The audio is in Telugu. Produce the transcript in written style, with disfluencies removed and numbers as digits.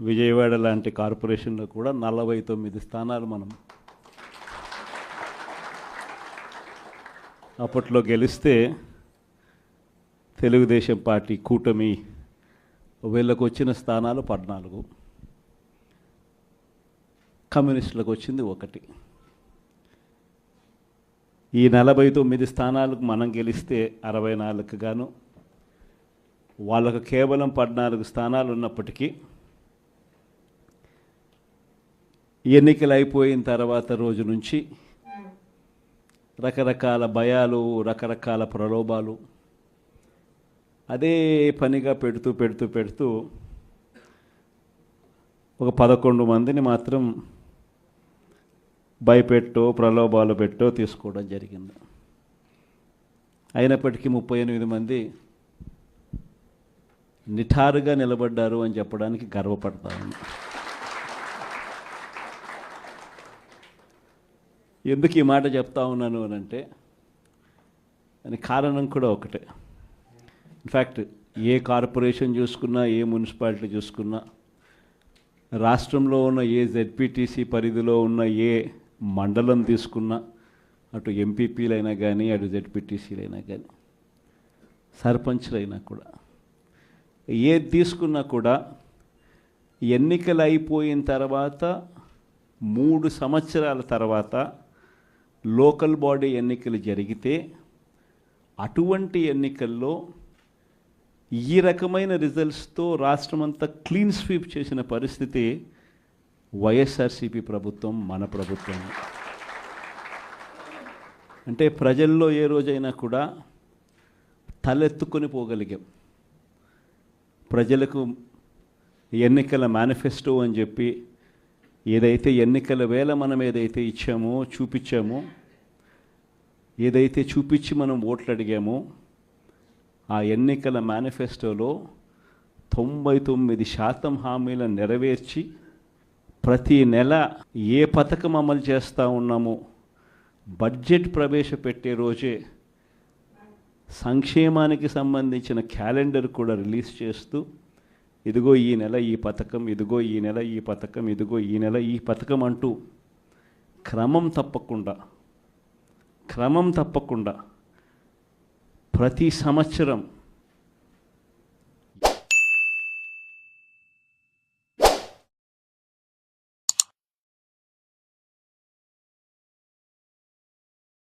విజయవాడ లాంటి కార్పొరేషన్లో కూడా 49 స్థానాలు మనం అప్పట్లో గెలిస్తే తెలుగుదేశం పార్టీ కూటమి వీళ్ళకు వచ్చిన స్థానాలు 14, కమ్యూనిస్టులకు వచ్చింది 1. ఈ 49 స్థానాలకు మనం గెలిస్తే 64కు గాను వాళ్ళకు కేవలం 14 స్థానాలు ఉన్నప్పటికీ ఎన్నికలు అయిపోయిన తర్వాత రోజు నుంచి రకరకాల భయాలు, రకరకాల ప్రలోభాలు అదే పనిగా పెడుతూ ఒక 11 మందిని మాత్రం భయపెట్టో ప్రలోభాలు పెట్టో తీసుకోవడం జరిగింది. అయినప్పటికీ 38 మంది నిఠారుగా నిలబడ్డారు అని చెప్పడానికి గర్వపడతాను. ఎందుకు ఈ మాట చెప్తా ఉన్నాను అని అంటే దానికి కారణం కూడా ఒకటే. ఇన్ఫ్యాక్ట్ ఏ కార్పొరేషన్ చూసుకున్నా, ఏ మున్సిపాలిటీ చూసుకున్నా, రాష్ట్రంలో ఉన్న ఏ జెడ్పీటీసీ పరిధిలో ఉన్న ఏ మండలం తీసుకున్నా, అటు ఎంపీపీలైనా కానీ, అటు జెడ్పీటీసీలైనా కానీ, సర్పంచ్లైనా కూడా, ఏది తీసుకున్నా కూడా ఎన్నికలు అయిపోయిన తర్వాత 3 సంవత్సరాల తర్వాత లోకల్ బాడీ ఎన్నికలు జరిగితే అటువంటి ఎన్నికల్లో ఈ రకమైన రిజల్ట్స్తో రాష్ట్రమంతా క్లీన్ స్వీప్ చేసిన పరిస్థితి వైఎస్ఆర్సీపీ ప్రభుత్వం, మన ప్రభుత్వం. అంటే ప్రజల్లో ఏ రోజైనా కూడా తలెత్తుకొని పోగలిగాం. ప్రజలకు ఎన్నికల మేనిఫెస్టో అని చెప్పి ఏదైతే ఎన్నికల వేళ మనం ఏదైతే ఇచ్చామో, చూపించామో, ఏదైతే చూపించి మనం ఓట్లు అడిగామో, ఆ ఎన్నికల మేనిఫెస్టోలో 99% హామీలను నెరవేర్చి ప్రతి నెల ఏ పథకం అమలు చేస్తూ ఉన్నామో బడ్జెట్ ప్రవేశపెట్టే రోజే సంక్షేమానికి సంబంధించిన క్యాలెండర్ కూడా రిలీజ్ చేస్తూ, ఇదిగో ఈ నెల ఈ పథకం, ఇదిగో ఈ నెల ఈ పథకం, ఇదిగో ఈ నెల ఈ పథకం అంటూ క్రమం తప్పకుండా ప్రతి సంవత్సరం